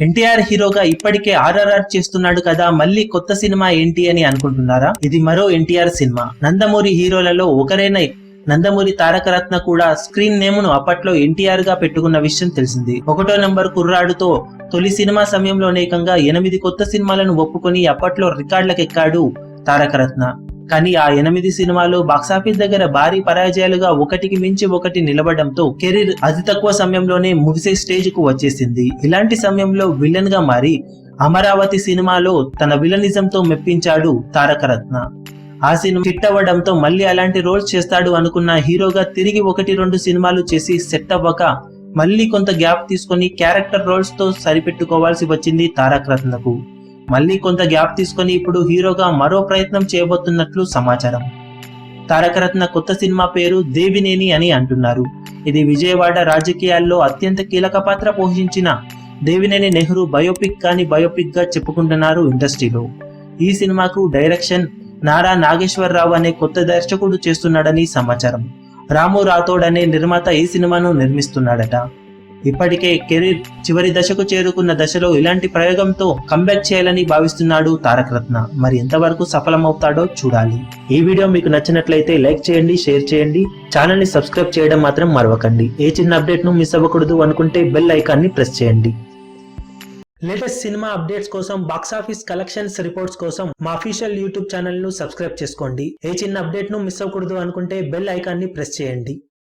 ఎన్టీఆర్ హీరోగా ఇప్పటికే ఆర్ఆర్ఆర్ చేస్తున్నాడు కదా, మళ్ళీ కొత్త సినిమా ఏంటి అని అనుకుంటున్నారా? ఇది మరో ఎన్టీఆర్ సినిమా. నందమూరి హీరోలలో ఒకరైన నందమూరి తారక రత్న కూడా స్క్రీన్ నేమును అప్పట్లో ఎన్టీఆర్ గా పెట్టుకున్న విషయం తెలిసింది. 1వ నంబర్ కుర్రాడుతో తొలి సినిమా సమయంలోనే ఏకంగా 8 కొత్త సినిమాలను ఒప్పుకొని అప్పట్లో రికార్డులకెక్కాడు తారక రత్న. కానీ ఆ 8 సినిమాలు బాక్సాఫీస్ దగ్గర భారీ పరాజయాలుగా ఒకటికి మించి ఒకటి నిలబడంతో కెరీర్ అతి తక్కువ సమయంలోనే ముగిసే స్టేజ్ కు వచ్చేసింది. ఇలాంటి సమయంలో విలన్ గా మారి అమరావతి సినిమాలో తన విలనిజంతో మెప్పించాడు తారక రత్న. ఆ సినిమా హిట్ అవ్వడంతో మళ్ళీ అలాంటి రోల్స్ చేస్తాడు అనుకున్న హీరోగా తిరిగి 1-2 సినిమాలు చేసి సెట్ అవ్వక మళ్ళీ కొంత గ్యాప్ తీసుకొని క్యారెక్టర్ రోల్స్ తో సరిపెట్టుకోవాల్సి వచ్చింది తారక రత్నకు. మళ్ళీ కొంత గ్యాప్ తీసుకొని ఇప్పుడు హీరోగా మరో ప్రయత్నం చేయబోతున్నట్లు సమాచారం. తారక రత్న కొత్త సినిమా పేరు దేవినేని అని అంటున్నారు. ఇది విజయవాడ రాజకీయాల్లో అత్యంత కీలక పాత్ర పోషించిన దేవినేని నెహ్రూ బయోపిక్ గా చెప్పుకుంటున్నారు ఇండస్ట్రీలో. ఈ సినిమాకు డైరెక్షన్ నారా నాగేశ్వరరావు అనే కొత్త దర్శకుడు చేస్తున్నాడని సమాచారం. రాము రాథోడ్ అనే నిర్మాత ఈ సినిమాను నిర్మిస్తున్నాడట. ఇప్పటికే కెరీర్ చివరి దశకు చేరుకున్న దశలో ఇలాంటి ప్రయోగంతో కంబ్యాక్ చేయాలని భావిస్తున్నాడు తారక రత్న. మరి ఎంతవరకు సఫలమవుతాడో చూడాలి. ఈ వీడియో మీకు నచ్చినట్లయితే లైక్ చేయండి, షేర్ చేయండి, ఛానల్ ని సబ్స్క్రైబ్ చేయడం మాత్రం మరవకండి. ఏ చిన్న అప్డేట్ ను మిస్ అవ్వకూడదు అనుకుంటే బెల్ ఐకాన్ ని ప్రెస్ చేయండి. లేటెస్ట్ సినిమా అప్డేట్స్ కోసం, బాక్సాఫీస్ కలెక్షన్స్ రిపోర్ట్స్ కోసం మా అఫీషియల్ యూట్యూబ్ ఛానల్ ను సబ్స్క్రైబ్ చేసుకోండి. ఏ చిన్న అప్డేట్ ను మిస్ అవ్వకూడదు అనుకుంటే బెల్ ఐకాన్ ని ప్రెస్ చేయండి.